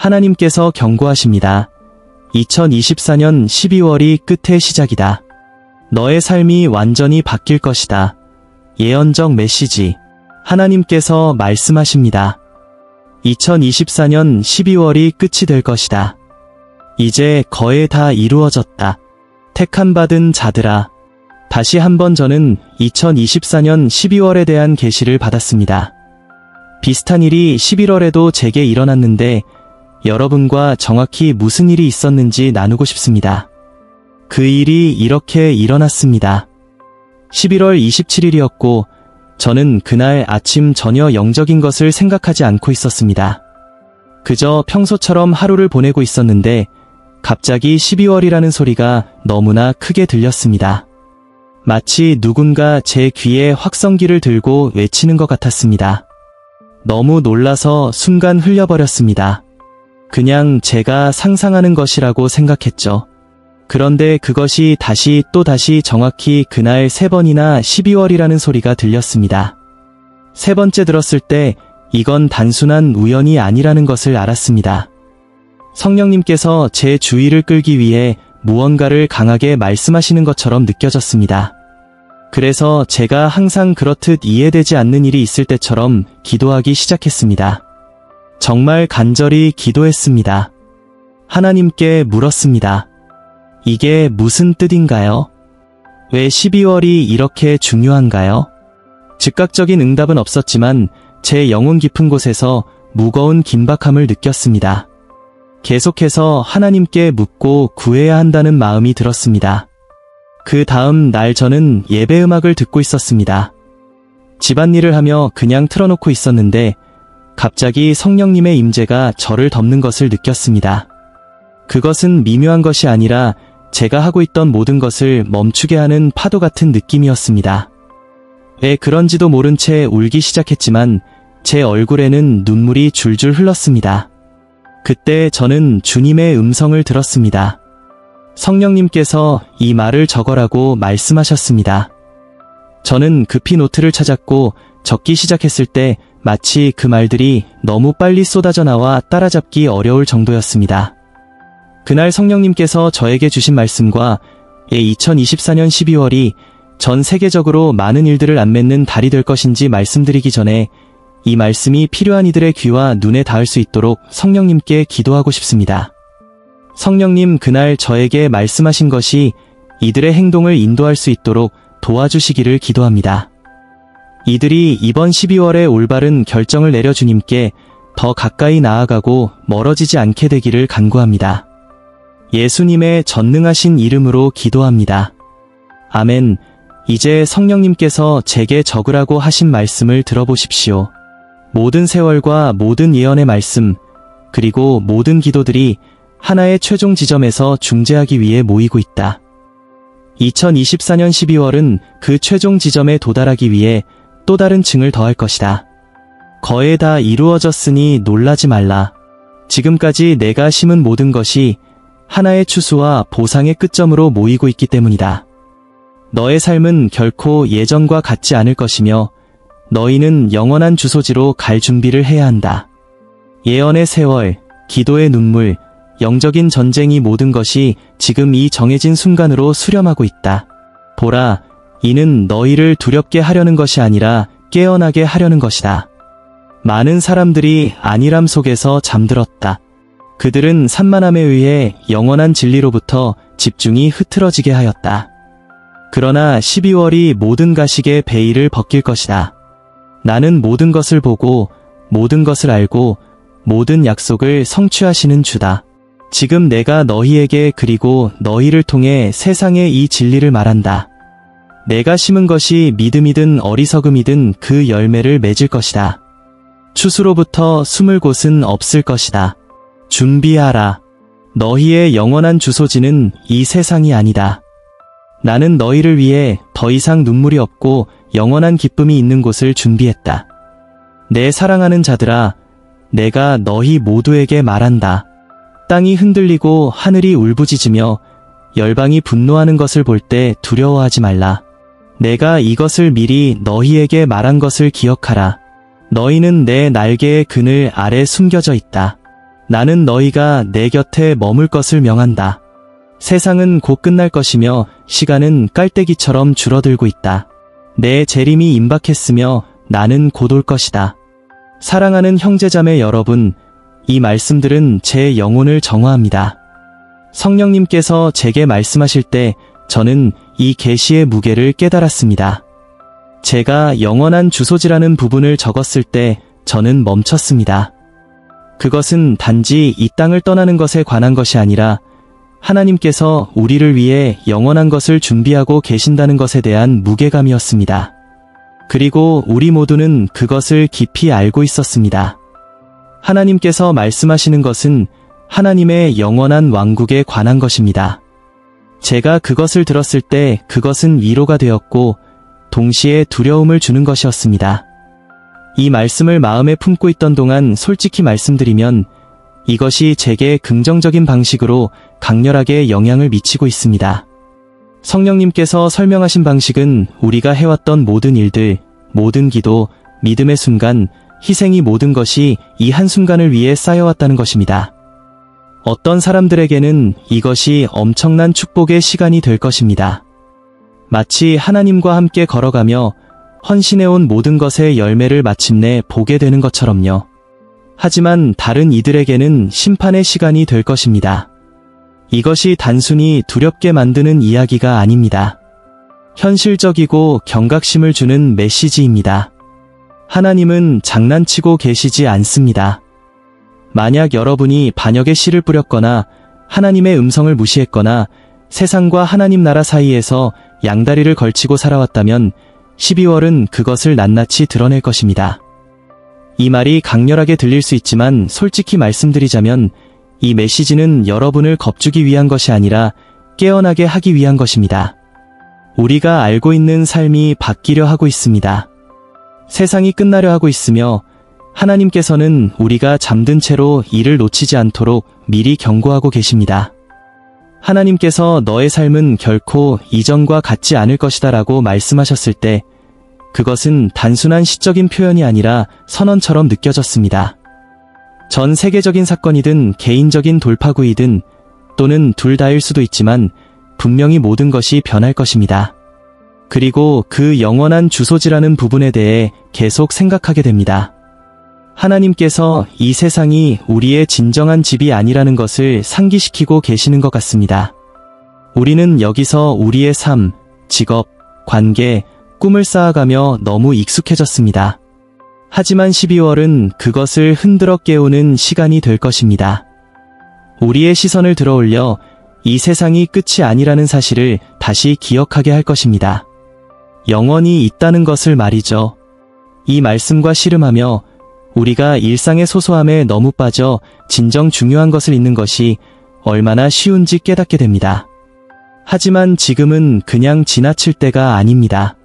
하나님께서 경고하십니다. 2024년 12월이 끝의 시작이다. 너의 삶이 완전히 바뀔 것이다. 예언적 메시지. 하나님께서 말씀하십니다. 2024년 12월이 끝이 될 것이다. 이제 거의 다 이루어졌다. 택함받은 자들아. 다시 한번 저는 2024년 12월에 대한 계시를 받았습니다. 비슷한 일이 11월에도 제게 일어났는데 여러분과 정확히 무슨 일이 있었는지 나누고 싶습니다. 그 일이 이렇게 일어났습니다. 11월 27일이었고 저는 그날 아침 전혀 영적인 것을 생각하지 않고 있었습니다. 그저 평소처럼 하루를 보내고 있었는데 갑자기 12월이라는 소리가 너무나 크게 들렸습니다. 마치 누군가 제 귀에 확성기를 들고 외치는 것 같았습니다. 너무 놀라서 순간 흘려버렸습니다. 그냥 제가 상상하는 것이라고 생각했죠. 그런데 그것이 다시 또 다시 정확히 그날 3번이나 12월이라는 소리가 들렸습니다. 3번째 들었을 때 이건 단순한 우연이 아니라는 것을 알았습니다. 성령님께서 제 주의를 끌기 위해 무언가를 강하게 말씀하시는 것처럼 느껴졌습니다. 그래서 제가 항상 그렇듯 이해되지 않는 일이 있을 때처럼 기도하기 시작했습니다. 정말 간절히 기도했습니다. 하나님께 물었습니다. 이게 무슨 뜻인가요? 왜 12월이 이렇게 중요한가요? 즉각적인 응답은 없었지만 제 영혼 깊은 곳에서 무거운 긴박함을 느꼈습니다. 계속해서 하나님께 묻고 구해야 한다는 마음이 들었습니다. 그 다음 날 저는 예배 음악을 듣고 있었습니다. 집안일을 하며 그냥 틀어놓고 있었는데 갑자기 성령님의 임재가 저를 덮는 것을 느꼈습니다. 그것은 미묘한 것이 아니라 제가 하고 있던 모든 것을 멈추게 하는 파도 같은 느낌이었습니다. 왜 그런지도 모른 채 울기 시작했지만 제 얼굴에는 눈물이 줄줄 흘렀습니다. 그때 저는 주님의 음성을 들었습니다. 성령님께서 이 말을 적어라고 말씀하셨습니다. 저는 급히 노트를 찾았고 적기 시작했을 때 마치 그 말들이 너무 빨리 쏟아져 나와 따라잡기 어려울 정도였습니다. 그날 성령님께서 저에게 주신 말씀과 2024년 12월이 전 세계적으로 많은 일들을 안맺는 달이 될 것인지 말씀드리기 전에 이 말씀이 필요한 이들의 귀와 눈에 닿을 수 있도록 성령님께 기도하고 싶습니다. 성령님, 그날 저에게 말씀하신 것이 이들의 행동을 인도할 수 있도록 도와주시기를 기도합니다. 이들이 이번 12월에 올바른 결정을 내려 주님께 더 가까이 나아가고 멀어지지 않게 되기를 간구합니다. 예수님의 전능하신 이름으로 기도합니다. 아멘. 이제 성령님께서 제게 적으라고 하신 말씀을 들어보십시오. 모든 세월과 모든 예언의 말씀, 그리고 모든 기도들이 하나의 최종 지점에서 중재하기 위해 모이고 있다. 2024년 12월은 그 최종 지점에 도달하기 위해 또 다른 층을 더할 것이다. 거의 다 이루어졌으니 놀라지 말라. 지금까지 내가 심은 모든 것이 하나의 추수와 보상의 끝점으로 모이고 있기 때문이다. 너의 삶은 결코 예전과 같지 않을 것이며 너희는 영원한 주소지로 갈 준비를 해야 한다. 예언의 세월, 기도의 눈물, 영적인 전쟁이 모든 것이 지금 이 정해진 순간으로 수렴하고 있다. 보라, 이는 너희를 두렵게 하려는 것이 아니라 깨어나게 하려는 것이다. 많은 사람들이 안일함 속에서 잠들었다. 그들은 산만함에 의해 영원한 진리로부터 집중이 흐트러지게 하였다. 그러나 12월이 모든 가식의 베일을 벗길 것이다. 나는 모든 것을 보고 모든 것을 알고 모든 약속을 성취하시는 주다. 지금 내가 너희에게 그리고 너희를 통해 세상에 이 진리를 말한다. 내가 심은 것이 믿음이든 어리석음이든 그 열매를 맺을 것이다. 추수로부터 숨을 곳은 없을 것이다. 준비하라. 너희의 영원한 주소지는 이 세상이 아니다. 나는 너희를 위해 더 이상 눈물이 없고 영원한 기쁨이 있는 곳을 준비했다. 내 사랑하는 자들아, 내가 너희 모두에게 말한다. 땅이 흔들리고 하늘이 울부짖으며 열방이 분노하는 것을 볼 때 두려워하지 말라. 내가 이것을 미리 너희에게 말한 것을 기억하라. 너희는 내 날개의 그늘 아래 숨겨져 있다. 나는 너희가 내 곁에 머물 것을 명한다. 세상은 곧 끝날 것이며 시간은 깔때기처럼 줄어들고 있다. 내 재림이 임박했으며 나는 곧 올 것이다. 사랑하는 형제자매 여러분, 이 말씀들은 제 영혼을 정화합니다. 성령님께서 제게 말씀하실 때 저는 이 계시의 무게를 깨달았습니다. 제가 영원한 주소지라는 부분을 적었을 때 저는 멈췄습니다. 그것은 단지 이 땅을 떠나는 것에 관한 것이 아니라 하나님께서 우리를 위해 영원한 것을 준비하고 계신다는 것에 대한 무게감이었습니다. 그리고 우리 모두는 그것을 깊이 알고 있었습니다. 하나님께서 말씀하시는 것은 하나님의 영원한 왕국에 관한 것입니다. 제가 그것을 들었을 때 그것은 위로가 되었고 동시에 두려움을 주는 것이었습니다. 이 말씀을 마음에 품고 있던 동안 솔직히 말씀드리면 이것이 제게 긍정적인 방식으로 강렬하게 영향을 미치고 있습니다. 성령님께서 설명하신 방식은 우리가 해왔던 모든 일들, 모든 기도, 믿음의 순간, 희생이 모든 것이 이 한순간을 위해 쌓여왔다는 것입니다. 어떤 사람들에게는 이것이 엄청난 축복의 시간이 될 것입니다. 마치 하나님과 함께 걸어가며 헌신해온 모든 것의 열매를 마침내 보게 되는 것처럼요. 하지만 다른 이들에게는 심판의 시간이 될 것입니다. 이것이 단순히 두렵게 만드는 이야기가 아닙니다. 현실적이고 경각심을 주는 메시지입니다. 하나님은 장난치고 계시지 않습니다. 만약 여러분이 반역의 씨를 뿌렸거나 하나님의 음성을 무시했거나 세상과 하나님 나라 사이에서 양다리를 걸치고 살아왔다면 12월은 그것을 낱낱이 드러낼 것입니다. 이 말이 강렬하게 들릴 수 있지만 솔직히 말씀드리자면 이 메시지는 여러분을 겁주기 위한 것이 아니라 깨어나게 하기 위한 것입니다. 우리가 알고 있는 삶이 바뀌려 하고 있습니다. 세상이 끝나려 하고 있으며 하나님께서는 우리가 잠든 채로 이를 놓치지 않도록 미리 경고하고 계십니다. 하나님께서 너의 삶은 결코 이전과 같지 않을 것이다 라고 말씀하셨을 때 그것은 단순한 시적인 표현이 아니라 선언처럼 느껴졌습니다. 전 세계적인 사건이든 개인적인 돌파구이든 또는 둘 다일 수도 있지만 분명히 모든 것이 변할 것입니다. 그리고 그 영원한 주소지라는 부분에 대해 계속 생각하게 됩니다. 하나님께서 이 세상이 우리의 진정한 집이 아니라는 것을 상기시키고 계시는 것 같습니다. 우리는 여기서 우리의 삶, 직업, 관계, 꿈을 쌓아가며 너무 익숙해졌습니다. 하지만 12월은 그것을 흔들어 깨우는 시간이 될 것입니다. 우리의 시선을 들어올려 이 세상이 끝이 아니라는 사실을 다시 기억하게 할 것입니다. 영원히 있다는 것을 말이죠. 이 말씀과 씨름하며 우리가 일상의 소소함에 너무 빠져 진정 중요한 것을 잊는 것이 얼마나 쉬운지 깨닫게 됩니다. 하지만 지금은 그냥 지나칠 때가 아닙니다.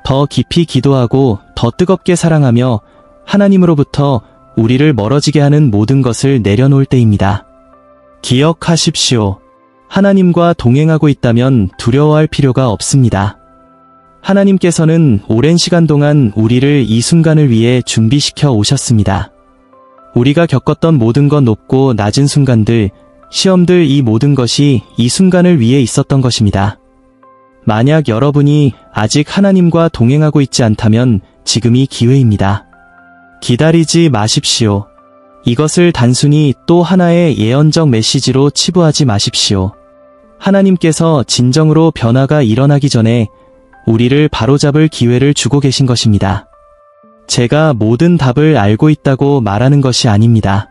더 깊이 기도하고 더 뜨겁게 사랑하며 하나님으로부터 우리를 멀어지게 하는 모든 것을 내려놓을 때입니다. 기억하십시오. 하나님과 동행하고 있다면 두려워할 필요가 없습니다. 하나님께서는 오랜 시간 동안 우리를 이 순간을 위해 준비시켜 오셨습니다. 우리가 겪었던 모든 건 높고 낮은 순간들, 시험들 이 모든 것이 이 순간을 위해 있었던 것입니다. 만약 여러분이 아직 하나님과 동행하고 있지 않다면 지금이 기회입니다. 기다리지 마십시오. 이것을 단순히 또 하나의 예언적 메시지로 치부하지 마십시오. 하나님께서 진정으로 변화가 일어나기 전에 우리를 바로잡을 기회를 주고 계신 것입니다. 제가 모든 답을 알고 있다고 말하는 것이 아닙니다.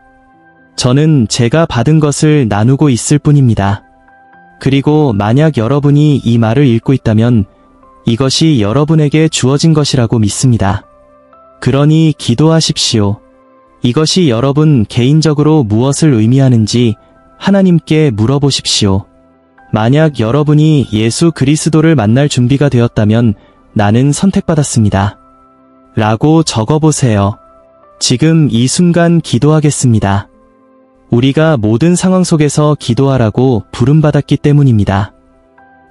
저는 제가 받은 것을 나누고 있을 뿐입니다. 그리고 만약 여러분이 이 말을 읽고 있다면 이것이 여러분에게 주어진 것이라고 믿습니다. 그러니 기도하십시오. 이것이 여러분 개인적으로 무엇을 의미하는지 하나님께 물어보십시오. 만약 여러분이 예수 그리스도를 만날 준비가 되었다면 나는 선택받았습니다. 라고 적어보세요. 지금 이 순간 기도하겠습니다. 우리가 모든 상황 속에서 기도하라고 부름받았기 때문입니다.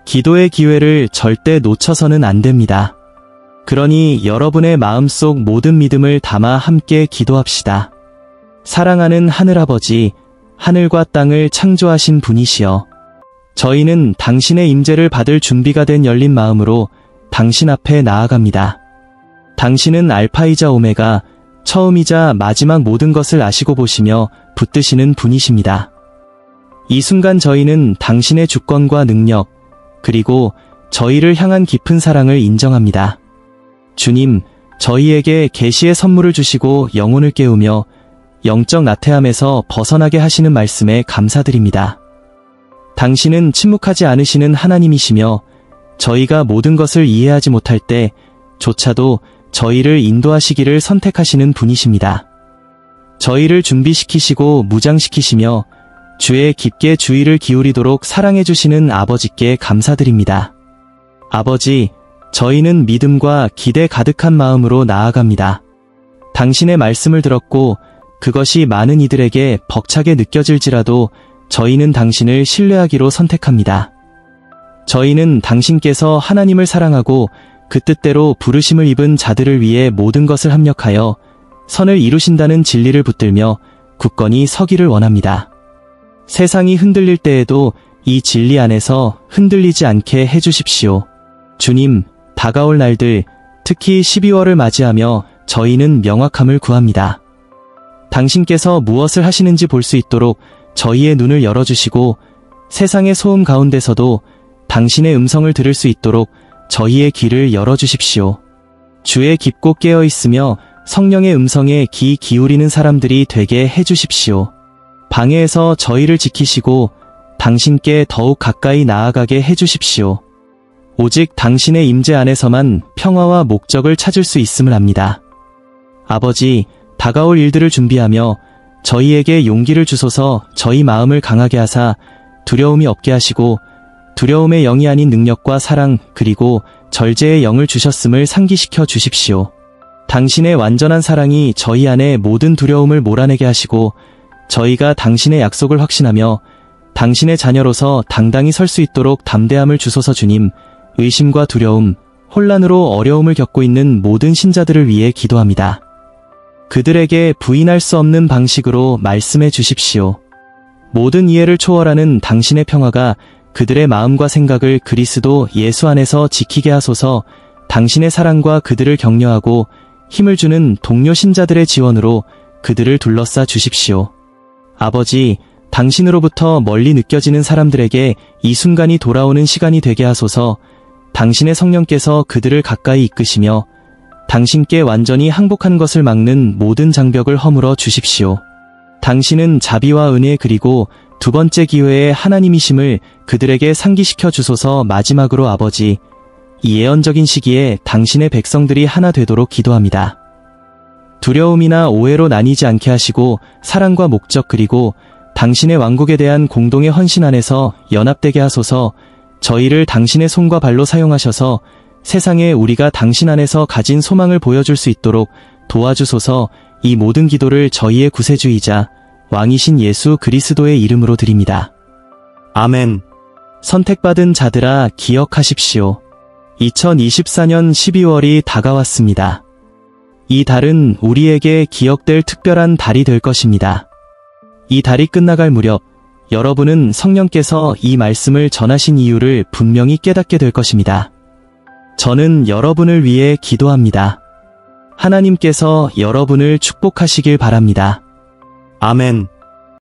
기도의 기회를 절대 놓쳐서는 안 됩니다. 그러니 여러분의 마음속 모든 믿음을 담아 함께 기도합시다. 사랑하는 하늘아버지, 하늘과 땅을 창조하신 분이시여. 저희는 당신의 임재를 받을 준비가 된 열린 마음으로 당신 앞에 나아갑니다. 당신은 알파이자 오메가, 처음이자 마지막 모든 것을 아시고 보시며 붙드시는 분이십니다. 이 순간 저희는 당신의 주권과 능력, 그리고 저희를 향한 깊은 사랑을 인정합니다. 주님, 저희에게 계시의 선물을 주시고 영혼을 깨우며 영적 나태함에서 벗어나게 하시는 말씀에 감사드립니다. 당신은 침묵하지 않으시는 하나님이시며 저희가 모든 것을 이해하지 못할 때 조차도 저희를 인도하시기를 선택하시는 분이십니다. 저희를 준비시키시고 무장시키시며 주에 깊게 주의를 기울이도록 사랑해 주시는 아버지께 감사드립니다. 아버지, 저희는 믿음과 기대 가득한 마음으로 나아갑니다. 당신의 말씀을 들었고 그것이 많은 이들에게 벅차게 느껴질지라도 저희는 당신을 신뢰하기로 선택합니다. 저희는 당신께서 하나님을 사랑하고 그 뜻대로 부르심을 입은 자들을 위해 모든 것을 합력하여 선을 이루신다는 진리를 붙들며 굳건히 서기를 원합니다. 세상이 흔들릴 때에도 이 진리 안에서 흔들리지 않게 해주십시오. 주님, 다가올 날들, 특히 12월을 맞이하며 저희는 명확함을 구합니다. 당신께서 무엇을 하시는지 볼 수 있도록 저희의 눈을 열어주시고 세상의 소음 가운데서도 당신의 음성을 들을 수 있도록 저희의 귀를 열어주십시오. 주의 깊고 깨어있으며 성령의 음성에 귀 기울이는 사람들이 되게 해주십시오. 방해에서 저희를 지키시고 당신께 더욱 가까이 나아가게 해주십시오. 오직 당신의 임재 안에서만 평화와 목적을 찾을 수 있음을 압니다. 아버지, 다가올 일들을 준비하며 저희에게 용기를 주소서. 저희 마음을 강하게 하사 두려움이 없게 하시고 두려움의 영이 아닌 능력과 사랑 그리고 절제의 영을 주셨음을 상기시켜 주십시오. 당신의 완전한 사랑이 저희 안에 모든 두려움을 몰아내게 하시고 저희가 당신의 약속을 확신하며 당신의 자녀로서 당당히 설 수 있도록 담대함을 주소서. 주님, 의심과 두려움, 혼란으로 어려움을 겪고 있는 모든 신자들을 위해 기도합니다. 그들에게 부인할 수 없는 방식으로 말씀해 주십시오. 모든 이해를 초월하는 당신의 평화가 그들의 마음과 생각을 그리스도 예수 안에서 지키게 하소서. 당신의 사랑과 그들을 격려하고 힘을 주는 동료 신자들의 지원으로 그들을 둘러싸 주십시오. 아버지, 당신으로부터 멀리 느껴지는 사람들에게 이 순간이 돌아오는 시간이 되게 하소서. 당신의 성령께서 그들을 가까이 이끄시며 당신께 완전히 항복한 것을 막는 모든 장벽을 허물어 주십시오. 당신은 자비와 은혜 그리고 두 번째 기회의 하나님이심을 그들에게 상기시켜 주소서. 마지막으로 아버지, 이 예언적인 시기에 당신의 백성들이 하나 되도록 기도합니다. 두려움이나 오해로 나뉘지 않게 하시고 사랑과 목적 그리고 당신의 왕국에 대한 공동의 헌신 안에서 연합되게 하소서. 저희를 당신의 손과 발로 사용하셔서 세상에 우리가 당신 안에서 가진 소망을 보여줄 수 있도록 도와주소서. 이 모든 기도를 저희의 구세주이자 왕이신 예수 그리스도의 이름으로 드립니다. 아멘. 선택받은 자들아 기억하십시오. 2024년 12월이 다가왔습니다. 이 달은 우리에게 기억될 특별한 달이 될 것입니다. 이 달이 끝나갈 무렵 여러분은 성령께서 이 말씀을 전하신 이유를 분명히 깨닫게 될 것입니다. 저는 여러분을 위해 기도합니다. 하나님께서 여러분을 축복하시길 바랍니다. 아멘.